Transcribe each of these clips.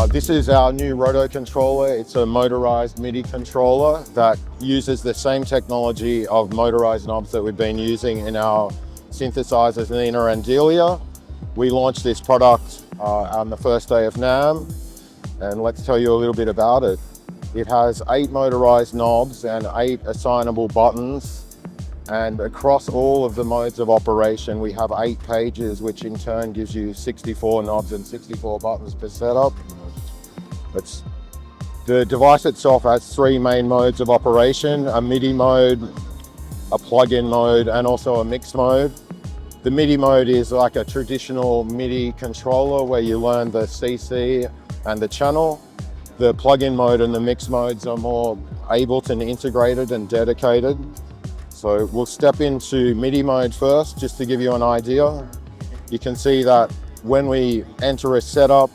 This is our new Roto controller. It's a motorized MIDI controller that uses the same technology of motorized knobs that we've been using in our synthesizers Nina and Delia. We launched this product on the first day of NAMM, and let's tell you a little bit about it. It has 8 motorized knobs and 8 assignable buttons. And across all of the modes of operation, we have 8 pages, which in turn gives you 64 knobs and 64 buttons per setup. The device itself has 3 main modes of operation: a MIDI mode, a plug-in mode, and also a mix mode. The MIDI mode is like a traditional MIDI controller where you learn the CC and the channel. The plug-in mode and the mix modes are more Ableton integrated and dedicated. So we'll step into MIDI mode first, just to give you an idea. You can see that when we enter a setup,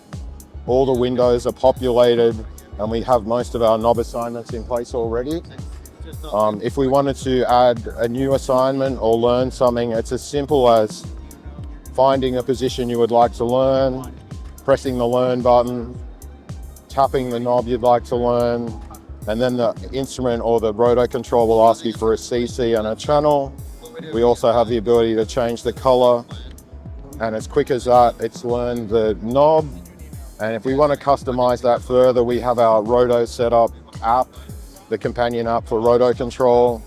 all the windows are populated and we have most of our knob assignments in place already. If we wanted to add a new assignment or learn something, it's as simple as finding a position you would like to learn, pressing the learn button, tapping the knob you'd like to learn, and then the instrument or the ROTO-CONTROL will ask you for a CC and a channel. We also have the ability to change the color, and as quick as that, it's learned the knob. And if we want to customize that further, we have our Roto Setup app, the companion app for Roto-CONTROL.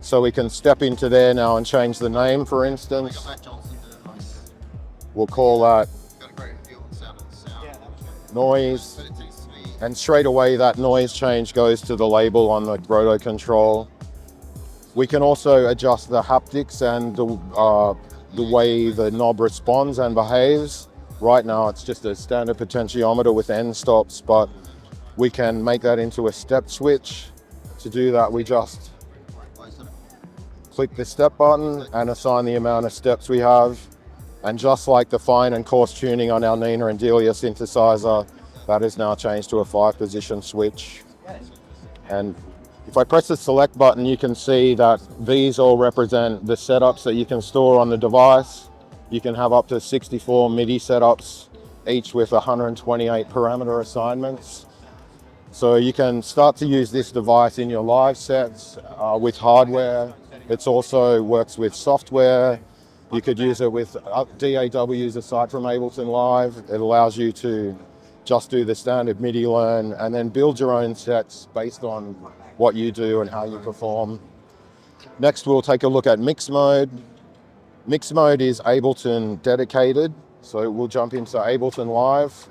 So we can step into there now and change the name, for instance. We'll call that noise. And straight away that noise change goes to the label on the Roto-CONTROL. We can also adjust the haptics and the way the knob responds and behaves. Right now it's just a standard potentiometer with end stops, but we can make that into a step switch. To do that, we just click the step button and assign the amount of steps we have. And just like the fine and coarse tuning on our Nina and Delia synthesizer, that is now changed to a 5-position switch. And if I press the select button, you can see that these all represent the setups that you can store on the device. You can have up to 64 MIDI setups, each with 128 parameter assignments. So you can start to use this device in your live sets with hardware. It also works with software. You could use it with DAWs aside from Ableton Live. It allows you to just do the standard MIDI learn and then build your own sets based on what you do and how you perform. Next, we'll take a look at mix mode. Mix mode is Ableton dedicated, so we'll jump into Ableton Live.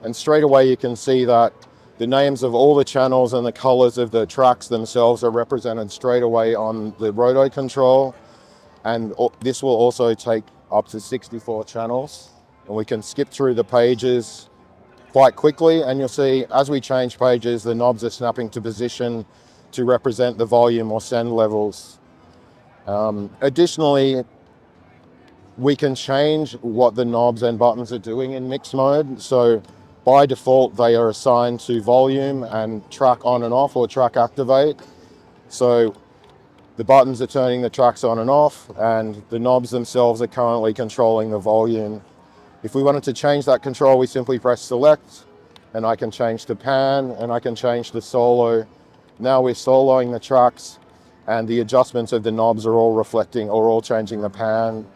And straight away you can see that the names of all the channels and the colors of the tracks themselves are represented straight away on the Roto-CONTROL. And this will also take up to 64 channels. And we can skip through the pages quite quickly, and you'll see as we change pages, the knobs are snapping to position to represent the volume or send levels. Additionally, we can change what the knobs and buttons are doing in mix mode. So by default, they are assigned to volume and track on and off, or track activate. So the buttons are turning the tracks on and off, and the knobs themselves are currently controlling the volume. If we wanted to change that control, we simply press select, and I can change to pan, and I can change to solo. Now we're soloing the tracks, and the adjustments of the knobs are all reflecting or all changing the pan.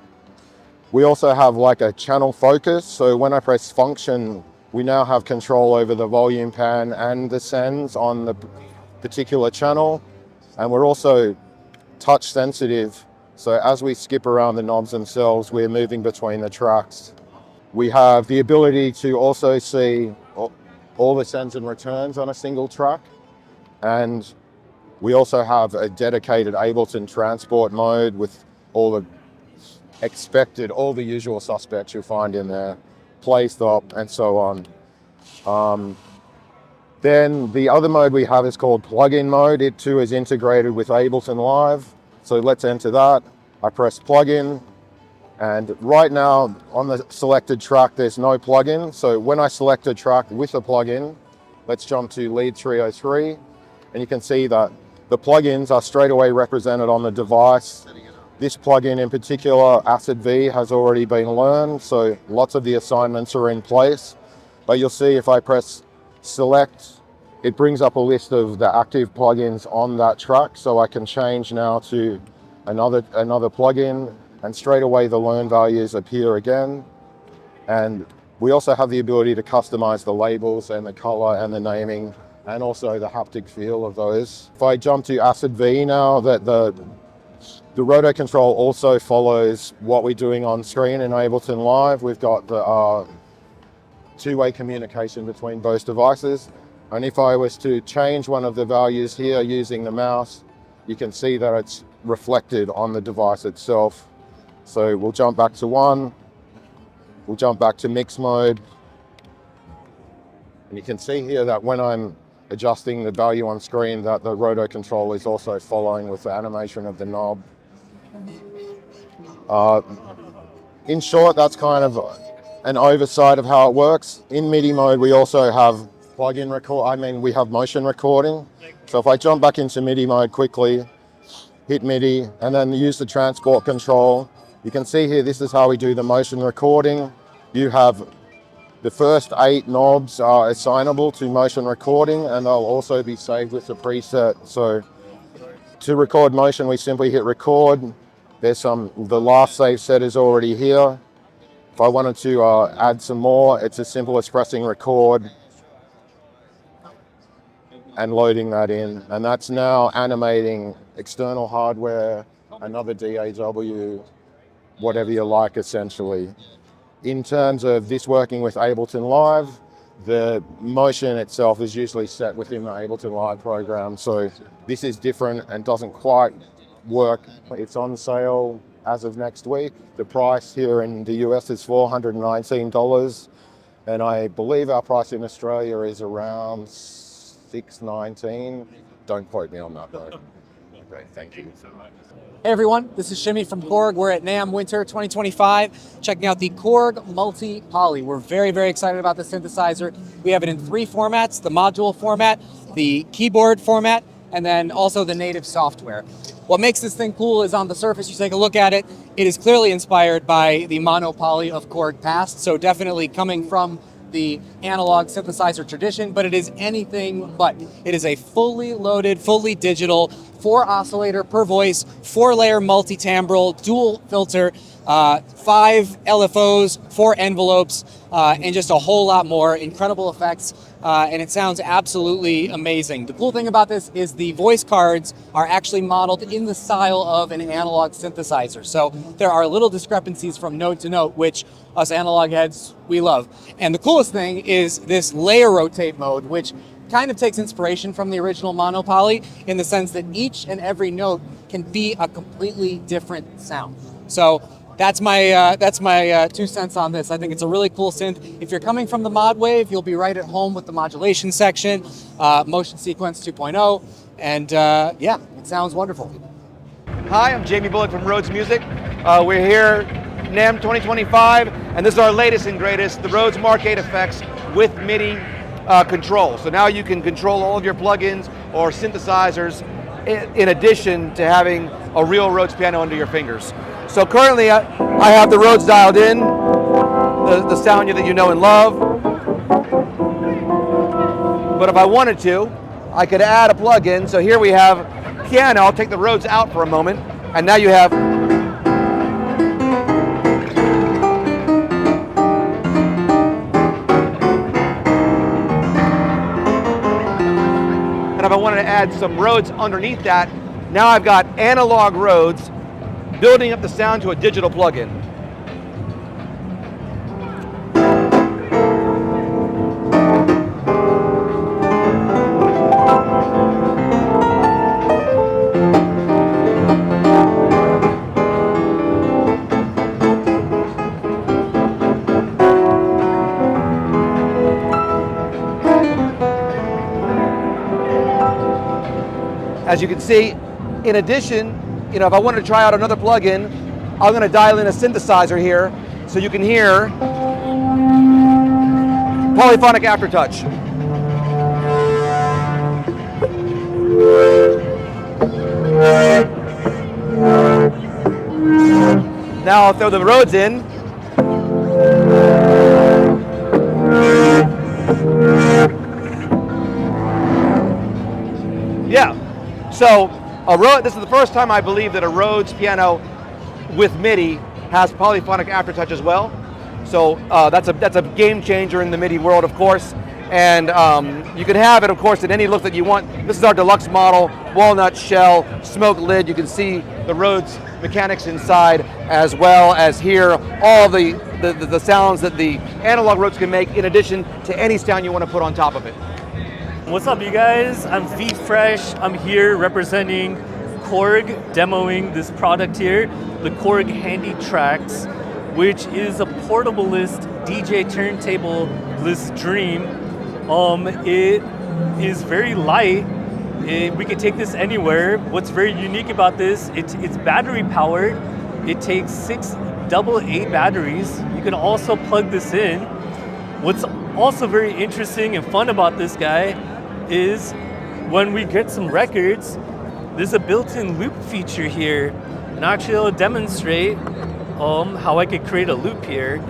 We also have like a channel focus. So when I press function, we now have control over the volume pan and the sends on the particular channel. And we're also touch sensitive. So as we skip around the knobs themselves, we're moving between the tracks. We have the ability to also see all the sends and returns on a single track. And we also have a dedicated Ableton transport mode with all the expected, all the usual suspects you'll find in there, play, stop, and so on. Then the other mode we have is called plug-in mode. It too is integrated with Ableton Live. So let's enter that. I press plug-in. And right now on the selected track, there's no plugin. So when I select a track with a plugin, let's jump to lead 303. And you can see that the plugins are straight away represented on the device. This plugin in particular, Acid V, has already been learned. So lots of the assignments are in place. But you'll see if I press select, it brings up a list of the active plugins on that track, so I can change now to another plugin, and straight away the learn values appear again. And we also have the ability to customize the labels and the color and the naming, and also the haptic feel of those. If I jump to Acid V now, that the ROTO-CONTROL also follows what we're doing on screen in Ableton Live. We've got the two-way communication between both devices. And if I was to change one of the values here using the mouse, you can see that it's reflected on the device itself. So we'll jump back to 1. We'll jump back to mix mode. And you can see here that when I'm adjusting the value on screen, that the ROTO-CONTROL is also following with the animation of the knob. In short, that's kind of an oversight of how it works. In MIDI mode, we also have we have motion recording. So if I jump back into MIDI mode quickly, hit MIDI, and then use the transport control, you can see here, this is how we do the motion recording. You have the first 8 knobs are assignable to motion recording, and they'll also be saved with the preset. So to record motion, we simply hit record. The last save set is already here. If I wanted to add some more, it's as simple as pressing record and loading that in. And that's now animating external hardware, another DAW, whatever you like, essentially. In terms of this working with Ableton Live, the motion itself is usually set within the Ableton Live program. So this is different and doesn't quite work. It's on sale as of next week. The price here in the US is $419. And I believe our price in Australia is around $619. Don't quote me on that though. Okay, thank you. Hey everyone, this is Shimmy from Korg. We're at NAMM Winter 2025, checking out the Korg Multi-Poly. We're very, very excited about the synthesizer. We have it in 3 formats: the module format, the keyboard format, and then also the native software. What makes this thing cool is on the surface, you take a look at it, it is clearly inspired by the mono-poly of Korg past, so definitely coming from the analog synthesizer tradition, but it is anything but. It is a fully loaded, fully digital, 4 oscillator per voice, 4-layer multi-timbral, dual filter, 5 LFOs, 4 envelopes, and just a whole lot more. Incredible effects, and it sounds absolutely amazing. The cool thing about this is the voice cards are actually modeled in the style of an analog synthesizer. So there are little discrepancies from note to note, which us analog heads, we love. And the coolest thing is this layer rotate mode, which kind of takes inspiration from the original mono-poly in the sense that each and every note can be a completely different sound. So that's my 2 cents on this. I think it's a really cool synth. If you're coming from the mod wave, you'll be right at home with the modulation section, motion sequence 2.0, and yeah, it sounds wonderful. Hi, I'm Jamie Bullock from Rhoades Music. We're here, NAMM 2025, and this is our latest and greatest, the Rhoades MK8 effects with MIDI control. So now you can control all of your plugins or synthesizers in addition to having a real Rhoades piano under your fingers. So currently I have the Rhoades dialed in, the sound that you know and love. But if I wanted to, I could add a plugin. So here we have piano. I'll take the Rhoades out for a moment, and now you have and if I wanted to add some Rhoades underneath that, now I've got analog Rhoades building up the sound to a digital plugin. As you can see, in addition, if I wanted to try out another plugin, I'm going to dial in a synthesizer here so you can hear polyphonic aftertouch. Now I'll throw the Rhoades in. Yeah. So this is the first time I believe that a Rhoades piano with MIDI has polyphonic aftertouch as well. So that's a game changer in the MIDI world, of course. And you can have it, of course, in any look that you want. This is our deluxe model, walnut shell, smoke lid. You can see the Rhoades mechanics inside, as well as hear all the sounds that the analog Rhoades can make, in addition to any sound you want to put on top of it. What's up, you guys? I'm V Fresh. I'm here representing Korg, demoing this product here, the Korg Handytraxx, which is a portable-list DJ turntable-list dream. It is very light. We can take this anywhere. What's very unique about this, it's battery powered. It takes 6 AA batteries. You can also plug this in. What's also very interesting and fun about this guy is when we get some records, there's a built-in loop feature here. And actually I'll demonstrate how I could create a loop here.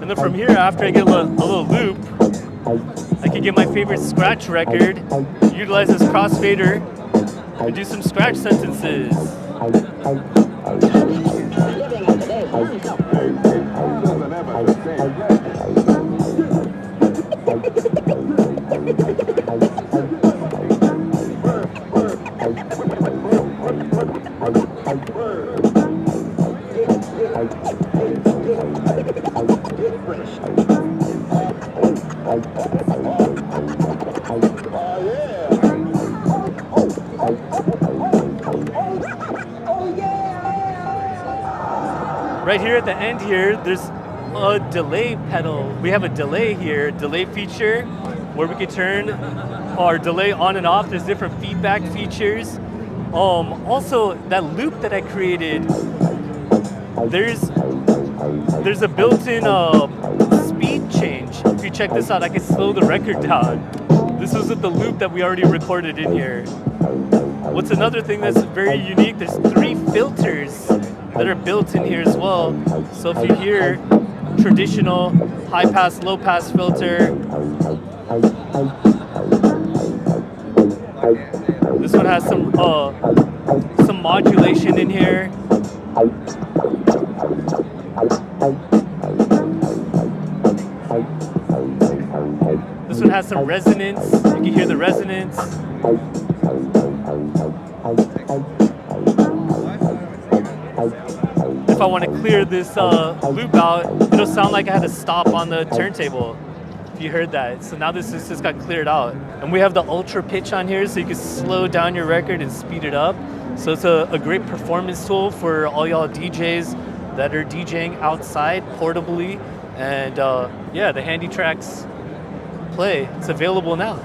And then from here, after I get a little loop, I can get my favorite scratch record, utilize this crossfader, and do some scratch sentences. Right here at the end here, there's a delay pedal. We have a delay here, delay feature, where we can turn our delay on and off. There's different feedback features. Also, that loop that I created, there's a built-in speed change. If you check this out, I can slow the record down. This was with the loop that we already recorded in here. What's another thing that's very unique, there's 3 filters that are built in here as well. So if you hear traditional high pass, low pass filter, this one has some modulation in here. This one has some resonance. You can hear the resonance. If I want to clear this loop out, it'll sound like I had to stop on the turntable. If you heard that. So now this just got cleared out. And we have the ultra pitch on here, so you can slow down your record and speed it up. So it's a great performance tool for all y'all DJs that are DJing outside portably. And yeah, the Handytraxx Play, it's available now.